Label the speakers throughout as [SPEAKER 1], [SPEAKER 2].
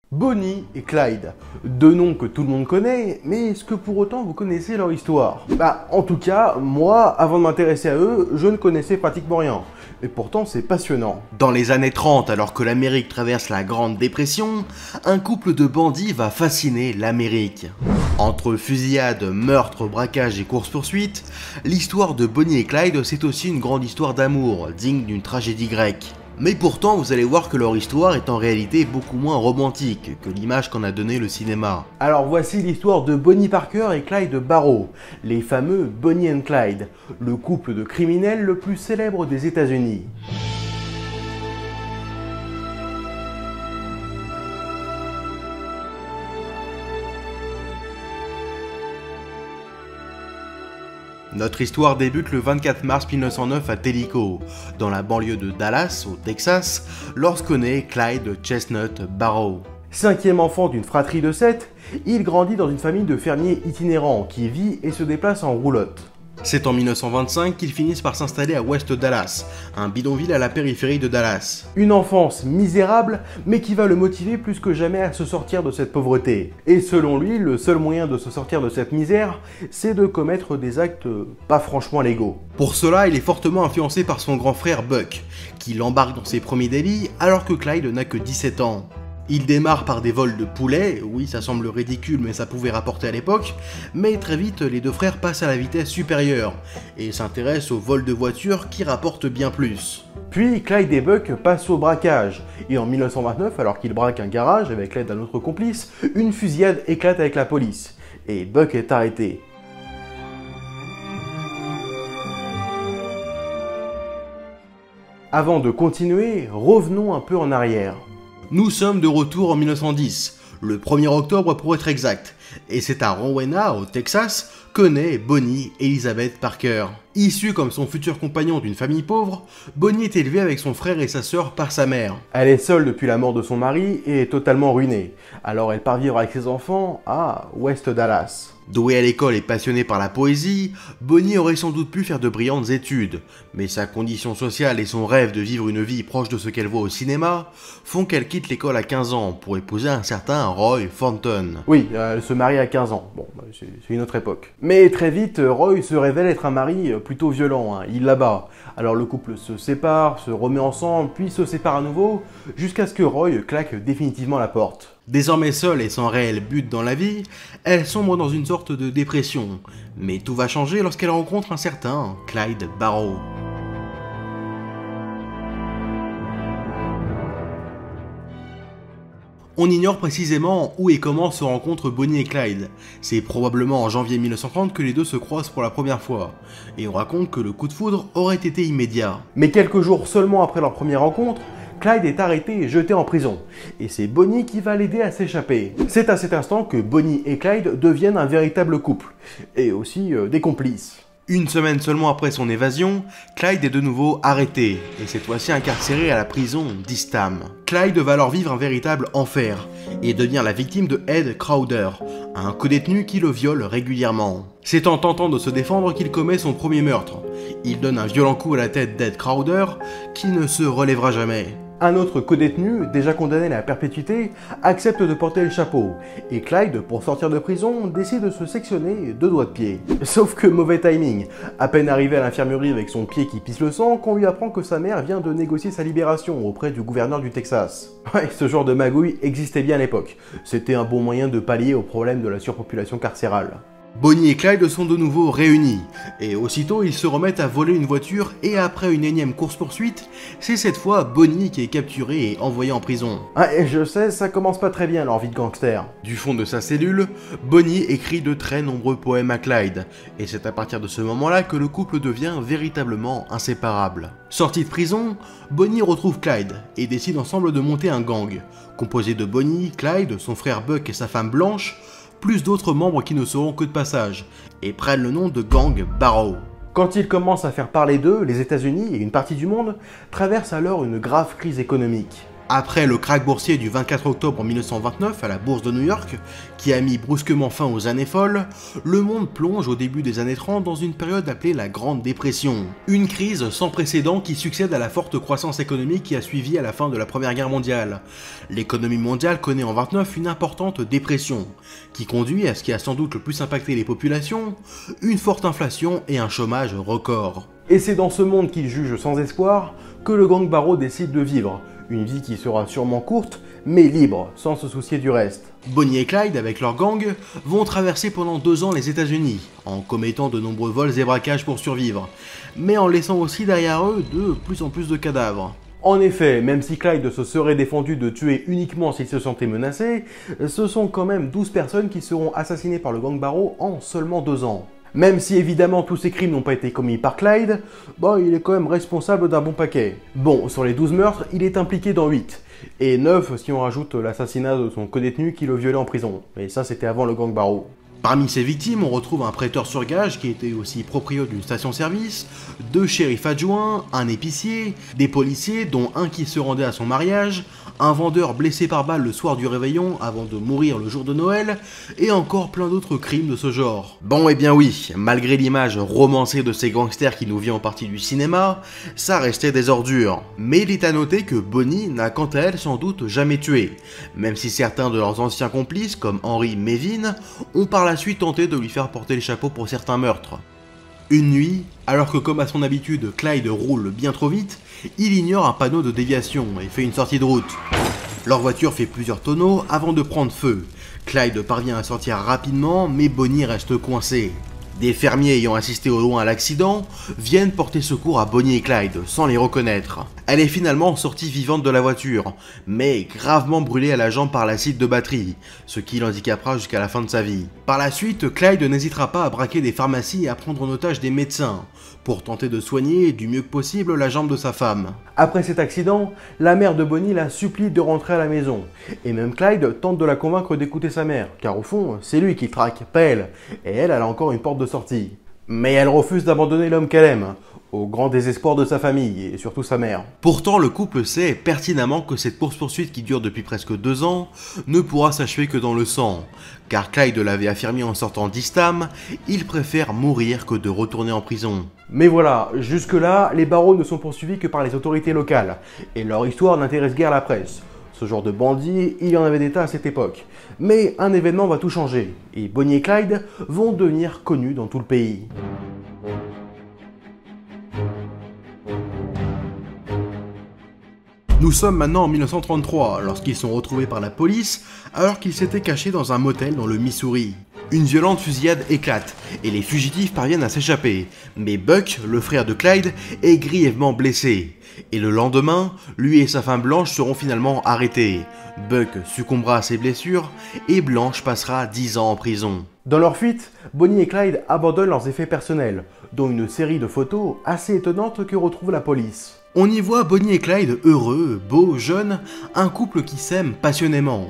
[SPEAKER 1] Bonnie et Clyde, deux noms que tout le monde connaît, mais est-ce que pour autant vous connaissez leur histoire? En tout cas, moi, avant de m'intéresser à eux, je ne connaissais pratiquement rien. Et pourtant, c'est passionnant.
[SPEAKER 2] Dans les années 30, alors que l'Amérique traverse la Grande Dépression, un couple de bandits va fasciner l'Amérique. Entre fusillades, meurtres, braquages et courses-poursuites, l'histoire de Bonnie et Clyde, c'est aussi une grande histoire d'amour, digne d'une tragédie grecque. Mais pourtant, vous allez voir que leur histoire est en réalité beaucoup moins romantique que l'image qu'en a donnée le cinéma.
[SPEAKER 1] Alors voici l'histoire de Bonnie Parker et Clyde Barrow, les fameux Bonnie and Clyde, le couple de criminels le plus célèbre des États-Unis.
[SPEAKER 2] Notre histoire débute le 24 mars 1909 à Tellico, dans la banlieue de Dallas, au Texas, lorsque naît Clyde Chestnut Barrow.
[SPEAKER 1] Cinquième enfant d'une fratrie de 7, il grandit dans une famille de fermiers itinérants qui vit et se déplace en roulotte.
[SPEAKER 2] C'est en 1925 qu'ils finissent par s'installer à West Dallas, un bidonville à la périphérie de Dallas.
[SPEAKER 1] Une enfance misérable, mais qui va le motiver plus que jamais à se sortir de cette pauvreté. Et selon lui, le seul moyen de se sortir de cette misère, c'est de commettre des actes pas franchement légaux.
[SPEAKER 2] Pour cela, il est fortement influencé par son grand frère Buck, qui l'embarque dans ses premiers délits alors que Clyde n'a que 17 ans. Il démarre par des vols de poulets, oui ça semble ridicule mais ça pouvait rapporter à l'époque, mais très vite les deux frères passent à la vitesse supérieure et s'intéressent aux vols de voitures qui rapportent bien plus.
[SPEAKER 1] Puis Clyde et Buck passent au braquage, et en 1929, alors qu'ils braquent un garage avec l'aide d'un autre complice, une fusillade éclate avec la police, et Buck est arrêté. Avant de continuer, revenons un peu en arrière.
[SPEAKER 2] Nous sommes de retour en 1910, le 1er octobre pour être exact, et c'est à Rowena, au Texas, que naît Bonnie Elizabeth Parker. Issue comme son futur compagnon d'une famille pauvre, Bonnie est élevée avec son frère et sa sœur par sa mère.
[SPEAKER 1] Elle est seule depuis la mort de son mari et est totalement ruinée, alors elle part vivre avec ses enfants à West Dallas.
[SPEAKER 2] Douée à l'école et passionnée par la poésie, Bonnie aurait sans doute pu faire de brillantes études, mais sa condition sociale et son rêve de vivre une vie proche de ce qu'elle voit au cinéma font qu'elle quitte l'école à 15 ans pour épouser un certain Roy Thornton.
[SPEAKER 1] Oui, elle se marie à 15 ans, bon, c'est une autre époque. Mais très vite, Roy se révèle être un mari plutôt violent, il la bat. Alors le couple se sépare, se remet ensemble, puis se sépare à nouveau, jusqu'à ce que Roy claque définitivement la porte.
[SPEAKER 2] Désormais seule et sans réel but dans la vie, elle sombre dans une sorte de dépression. Mais tout va changer lorsqu'elle rencontre un certain Clyde Barrow. On ignore précisément où et comment se rencontrent Bonnie et Clyde. C'est probablement en janvier 1930 que les deux se croisent pour la première fois. Et on raconte que le coup de foudre aurait été immédiat.
[SPEAKER 1] Mais quelques jours seulement après leur première rencontre, Clyde est arrêté et jeté en prison, et c'est Bonnie qui va l'aider à s'échapper. C'est à cet instant que Bonnie et Clyde deviennent un véritable couple, et aussi des complices.
[SPEAKER 2] Une semaine seulement après son évasion, Clyde est de nouveau arrêté, et cette fois-ci incarcéré à la prison d'Eastham. Clyde va alors vivre un véritable enfer, et devenir la victime de Ed Crowder, un codétenu qui le viole régulièrement. C'est en tentant de se défendre qu'il commet son premier meurtre. Il donne un violent coup à la tête d'Ed Crowder, qui ne se relèvera jamais.
[SPEAKER 1] Un autre codétenu, déjà condamné à la perpétuité, accepte de porter le chapeau, et Clyde, pour sortir de prison, décide de se sectionner 2 doigts de pied. Sauf que mauvais timing, à peine arrivé à l'infirmerie avec son pied qui pisse le sang, qu'on lui apprend que sa mère vient de négocier sa libération auprès du gouverneur du Texas. Ouais, ce genre de magouille existait bien à l'époque, c'était un bon moyen de pallier au problème de la surpopulation carcérale.
[SPEAKER 2] Bonnie et Clyde sont de nouveau réunis, et aussitôt ils se remettent à voler une voiture et après une énième course-poursuite, c'est cette fois Bonnie qui est capturée et envoyée en prison.
[SPEAKER 1] Ah, et je sais, ça commence pas très bien leur vie de gangster.
[SPEAKER 2] Du fond de sa cellule, Bonnie écrit de très nombreux poèmes à Clyde, et c'est à partir de ce moment-là que le couple devient véritablement inséparable. Sorti de prison, Bonnie retrouve Clyde et décide ensemble de monter un gang, composé de Bonnie, Clyde, son frère Buck et sa femme Blanche, plus d'autres membres qui ne seront que de passage, et prennent le nom de gang Barrow.
[SPEAKER 1] Quand ils commencent à faire parler d'eux, les États-Unis et une partie du monde traversent alors une grave crise économique.
[SPEAKER 2] Après le krach boursier du 24 octobre 1929 à la bourse de New York, qui a mis brusquement fin aux années folles, le monde plonge au début des années 30 dans une période appelée la Grande Dépression. Une crise sans précédent qui succède à la forte croissance économique qui a suivi à la fin de la Première Guerre mondiale. L'économie mondiale connaît en 1929 une importante dépression, qui conduit à ce qui a sans doute le plus impacté les populations, une forte inflation et un chômage record.
[SPEAKER 1] Et c'est dans ce monde qu'il juge sans espoir que le gang Barrow décide de vivre. Une vie qui sera sûrement courte, mais libre, sans se soucier du reste.
[SPEAKER 2] Bonnie et Clyde, avec leur gang, vont traverser pendant 2 ans les États-Unis, en commettant de nombreux vols et braquages pour survivre, mais en laissant aussi derrière eux de plus en plus de cadavres.
[SPEAKER 1] En effet, même si Clyde se serait défendu de tuer uniquement s'il se sentait menacé, ce sont quand même 12 personnes qui seront assassinées par le gang Barrow en seulement 2 ans. Même si évidemment tous ces crimes n'ont pas été commis par Clyde, il est quand même responsable d'un bon paquet. Bon, sur les 12 meurtres, il est impliqué dans 8, et 9 si on rajoute l'assassinat de son codétenu qui le violait en prison, et ça c'était avant le gang Barrow.
[SPEAKER 2] Parmi ces victimes, on retrouve un prêteur sur gage qui était aussi propriétaire d'une station-service, 2 shérifs adjoints, un épicier, des policiers dont un qui se rendait à son mariage, un vendeur blessé par balle le soir du réveillon avant de mourir le jour de Noël, et encore plein d'autres crimes de ce genre. Bon, eh bien oui, malgré l'image romancée de ces gangsters qui nous vient en partie du cinéma, ça restait des ordures. Mais il est à noter que Bonnie n'a quant à elle sans doute jamais tué, même si certains de leurs anciens complices, comme Henry Mevin, ont par la suite tenté de lui faire porter le chapeau pour certains meurtres. Une nuit, alors que comme à son habitude, Clyde roule bien trop vite, il ignore un panneau de déviation et fait une sortie de route. Leur voiture fait plusieurs tonneaux avant de prendre feu. Clyde parvient à sortir rapidement, mais Bonnie reste coincée. Des fermiers ayant assisté au loin à l'accident viennent porter secours à Bonnie et Clyde sans les reconnaître. Elle est finalement sortie vivante de la voiture, mais gravement brûlée à la jambe par l'acide de batterie, ce qui l'handicapera jusqu'à la fin de sa vie. Par la suite, Clyde n'hésitera pas à braquer des pharmacies et à prendre en otage des médecins, pour tenter de soigner du mieux que possible la jambe de sa femme.
[SPEAKER 1] Après cet accident, la mère de Bonnie la supplie de rentrer à la maison, et même Clyde tente de la convaincre d'écouter sa mère, car au fond, c'est lui qui traque, pas elle, et elle a encore une porte de sortie. Mais elle refuse d'abandonner l'homme qu'elle aime, au grand désespoir de sa famille, et surtout sa mère.
[SPEAKER 2] Pourtant, le couple sait pertinemment que cette course-poursuite qui dure depuis presque 2 ans ne pourra s'achever que dans le sang, car Clyde l'avait affirmé en sortant d'Eastham, il préfère mourir que de retourner en prison.
[SPEAKER 1] Mais voilà, jusque-là, les Barrow ne sont poursuivis que par les autorités locales, et leur histoire n'intéresse guère la presse. Ce genre de bandits, il y en avait des tas à cette époque. Mais un événement va tout changer, et Bonnie et Clyde vont devenir connus dans tout le pays.
[SPEAKER 2] Nous sommes maintenant en 1933, lorsqu'ils sont retrouvés par la police, alors qu'ils s'étaient cachés dans un motel dans le Missouri. Une violente fusillade éclate, et les fugitifs parviennent à s'échapper, mais Buck, le frère de Clyde, est grièvement blessé. Et le lendemain, lui et sa femme Blanche seront finalement arrêtés. Buck succombera à ses blessures, et Blanche passera 10 ans en prison.
[SPEAKER 1] Dans leur fuite, Bonnie et Clyde abandonnent leurs effets personnels, dont une série de photos assez étonnantes que retrouve la police.
[SPEAKER 2] On y voit Bonnie et Clyde heureux, beaux, jeunes, un couple qui s'aime passionnément.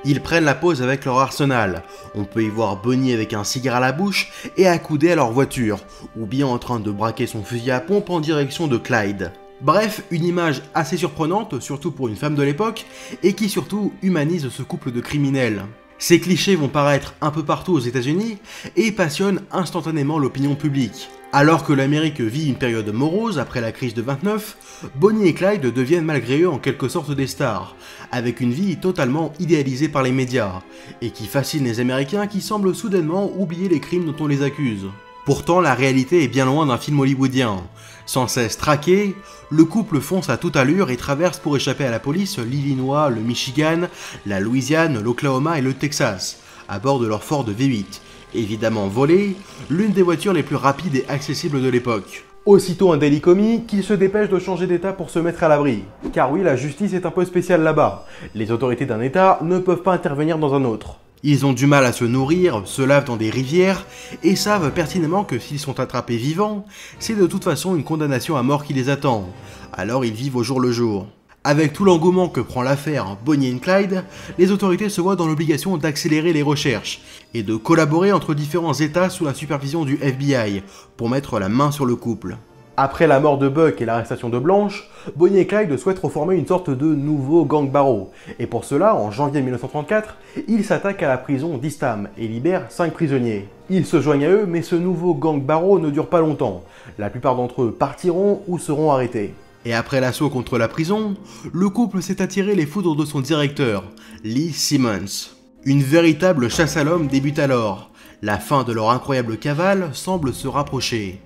[SPEAKER 2] Ils prennent la pause avec leur arsenal. On peut y voir Bonnie avec un cigare à la bouche et accoudé à leur voiture, ou bien en train de braquer son fusil à pompe en direction de Clyde. Bref, une image assez surprenante, surtout pour une femme de l'époque, et qui surtout humanise ce couple de criminels. Ces clichés vont paraître un peu partout aux États-Unis et passionnent instantanément l'opinion publique. Alors que l'Amérique vit une période morose après la crise de 29, Bonnie et Clyde deviennent malgré eux en quelque sorte des stars, avec une vie totalement idéalisée par les médias, et qui fascine les Américains qui semblent soudainement oublier les crimes dont on les accuse. Pourtant, la réalité est bien loin d'un film hollywoodien. Sans cesse traqué, le couple fonce à toute allure et traverse pour échapper à la police l'Illinois, le Michigan, la Louisiane, l'Oklahoma et le Texas, à bord de leur Ford V8. Évidemment volée, l'une des voitures les plus rapides et accessibles de l'époque.
[SPEAKER 1] Aussitôt un délit commis, qu'ils se dépêchent de changer d'état pour se mettre à l'abri. Car oui, la justice est un peu spéciale là-bas. Les autorités d'un état ne peuvent pas intervenir dans un autre.
[SPEAKER 2] Ils ont du mal à se nourrir, se lavent dans des rivières, et savent pertinemment que s'ils sont attrapés vivants, c'est de toute façon une condamnation à mort qui les attend. Alors ils vivent au jour le jour. Avec tout l'engouement que prend l'affaire Bonnie et Clyde, les autorités se voient dans l'obligation d'accélérer les recherches et de collaborer entre différents États sous la supervision du FBI pour mettre la main sur le couple.
[SPEAKER 1] Après la mort de Buck et l'arrestation de Blanche, Bonnie et Clyde souhaitent reformer une sorte de nouveau gang Barrow. Et pour cela, en janvier 1934, ils s'attaquent à la prison d'Eastham et libèrent 5 prisonniers. Ils se joignent à eux, mais ce nouveau gang Barrow ne dure pas longtemps. La plupart d'entre eux partiront ou seront arrêtés.
[SPEAKER 2] Et après l'assaut contre la prison, le couple s'est attiré les foudres de son directeur, Lee Simmons. Une véritable chasse à l'homme débute alors. La fin de leur incroyable cavale semble se rapprocher.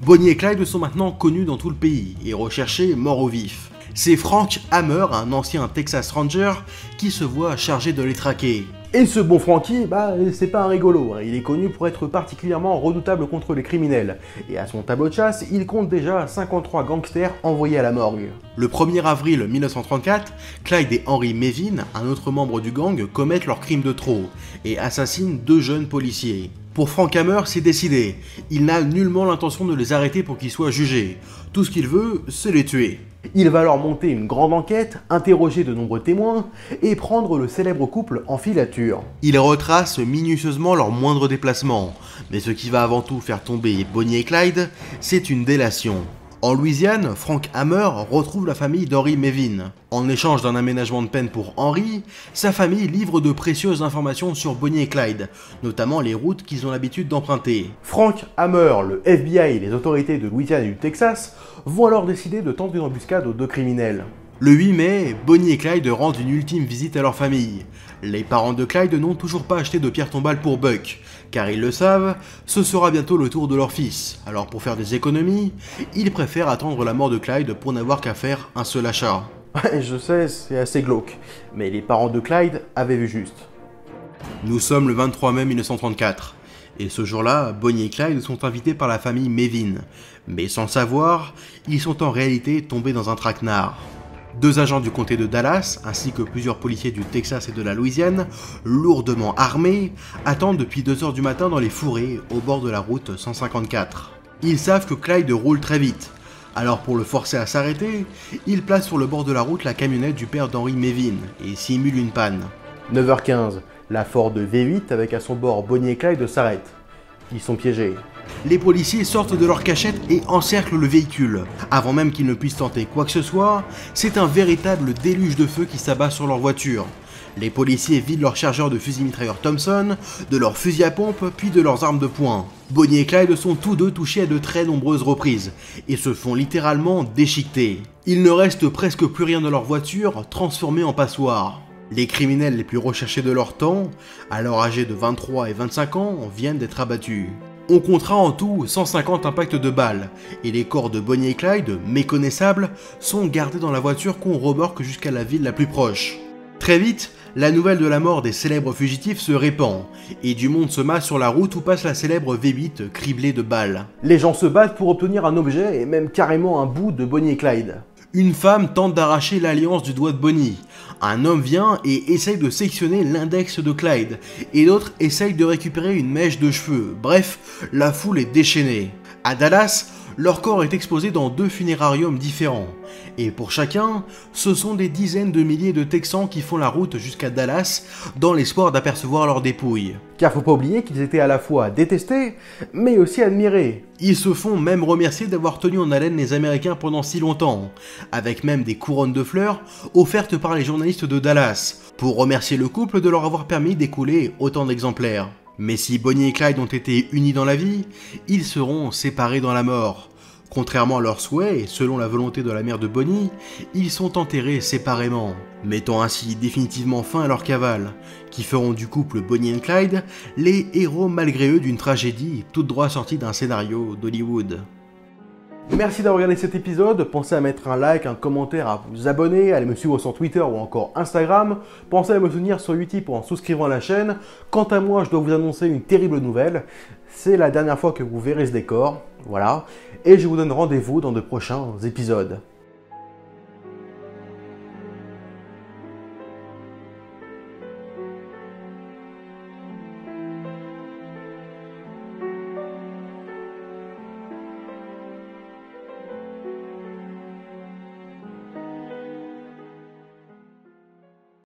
[SPEAKER 2] Bonnie et Clyde sont maintenant connus dans tout le pays et recherchés mort au vif. C'est Frank Hammer, un ancien Texas Ranger, qui se voit chargé de les traquer.
[SPEAKER 1] Et ce bon Frankie, c'est pas un rigolo, il est connu pour être particulièrement redoutable contre les criminels. Et à son tableau de chasse, il compte déjà 53 gangsters envoyés à la morgue.
[SPEAKER 2] Le 1er avril 1934, Clyde et Henry Mevin, un autre membre du gang, commettent leur crime de trop et assassinent 2 jeunes policiers. Pour Frank Hammer, c'est décidé. Il n'a nullement l'intention de les arrêter pour qu'ils soient jugés. Tout ce qu'il veut, c'est les tuer.
[SPEAKER 1] Il va leur monter une grande enquête, interroger de nombreux témoins et prendre le célèbre couple en filature.
[SPEAKER 2] Il retrace minutieusement leurs moindres déplacements, mais ce qui va avant tout faire tomber Bonnie et Clyde, c'est une délation. En Louisiane, Frank Hammer retrouve la famille d'Henry Mevin. En échange d'un aménagement de peine pour Henry, sa famille livre de précieuses informations sur Bonnie et Clyde, notamment les routes qu'ils ont l'habitude d'emprunter.
[SPEAKER 1] Frank Hammer, le FBI et les autorités de Louisiane et du Texas vont alors décider de tenter une embuscade aux 2 criminels.
[SPEAKER 2] Le 8 mai, Bonnie et Clyde rendent une ultime visite à leur famille. Les parents de Clyde n'ont toujours pas acheté de pierre tombale pour Buck, car ils le savent, ce sera bientôt le tour de leur fils. Alors pour faire des économies, ils préfèrent attendre la mort de Clyde pour n'avoir qu'à faire un seul achat.
[SPEAKER 1] Ouais, je sais, c'est assez glauque, mais les parents de Clyde avaient vu juste.
[SPEAKER 2] Nous sommes le 23 mai 1934, et ce jour-là, Bonnie et Clyde sont invités par la famille Mevin. Mais sans le savoir, ils sont en réalité tombés dans un traquenard. 2 agents du comté de Dallas, ainsi que plusieurs policiers du Texas et de la Louisiane, lourdement armés, attendent depuis 2 h du matin dans les fourrés au bord de la route 154. Ils savent que Clyde roule très vite, alors pour le forcer à s'arrêter, ils placent sur le bord de la route la camionnette du père d'Henry Mevin et simulent une panne.
[SPEAKER 1] 9h15, la Ford V8 avec à son bord Bonnie et Clyde s'arrête. Ils sont piégés.
[SPEAKER 2] Les policiers sortent de leur cachette et encerclent le véhicule. Avant même qu'ils ne puissent tenter quoi que ce soit, c'est un véritable déluge de feu qui s'abat sur leur voiture. Les policiers vident leur chargeur de fusil mitrailleur Thompson, de leurs fusils à pompe, puis de leurs armes de poing. Bonnie et Clyde sont tous deux touchés à de très nombreuses reprises, et se font littéralement déchiqueter. Il ne reste presque plus rien de leur voiture, transformée en passoire. Les criminels les plus recherchés de leur temps, alors âgés de 23 et 25 ans, viennent d'être abattus. On comptera en tout 150 impacts de balles, et les corps de Bonnie et Clyde, méconnaissables, sont gardés dans la voiture qu'on remorque jusqu'à la ville la plus proche. Très vite, la nouvelle de la mort des célèbres fugitifs se répand, et du monde se masse sur la route où passe la célèbre V8 criblée de balles.
[SPEAKER 1] Les gens se battent pour obtenir un objet, et même carrément un bout de Bonnie et Clyde.
[SPEAKER 2] Une femme tente d'arracher l'alliance du doigt de Bonnie. Un homme vient et essaye de sectionner l'index de Clyde, et d'autres essayent de récupérer une mèche de cheveux. Bref, la foule est déchaînée. À Dallas, leur corps est exposé dans 2 funérariums différents. Et pour chacun, ce sont des dizaines de milliers de Texans qui font la route jusqu'à Dallas dans l'espoir d'apercevoir leurs dépouilles.
[SPEAKER 1] Car faut pas oublier qu'ils étaient à la fois détestés, mais aussi admirés.
[SPEAKER 2] Ils se font même remercier d'avoir tenu en haleine les Américains pendant si longtemps, avec même des couronnes de fleurs offertes par les journalistes de Dallas, pour remercier le couple de leur avoir permis d'écouler autant d'exemplaires. Mais si Bonnie et Clyde ont été unis dans la vie, ils seront séparés dans la mort. Contrairement à leurs souhaits, et selon la volonté de la mère de Bonnie, ils sont enterrés séparément, mettant ainsi définitivement fin à leur cavale, qui feront du couple Bonnie et Clyde les héros malgré eux d'une tragédie toute droit sortie d'un scénario d'Hollywood.
[SPEAKER 1] Merci d'avoir regardé cet épisode, pensez à mettre un like, un commentaire, à vous abonner, à aller me suivre sur Twitter ou encore Instagram, pensez à me soutenir sur Utip en souscrivant à la chaîne. Quant à moi, je dois vous annoncer une terrible nouvelle, c'est la dernière fois que vous verrez ce décor, voilà, et je vous donne rendez-vous dans de prochains épisodes.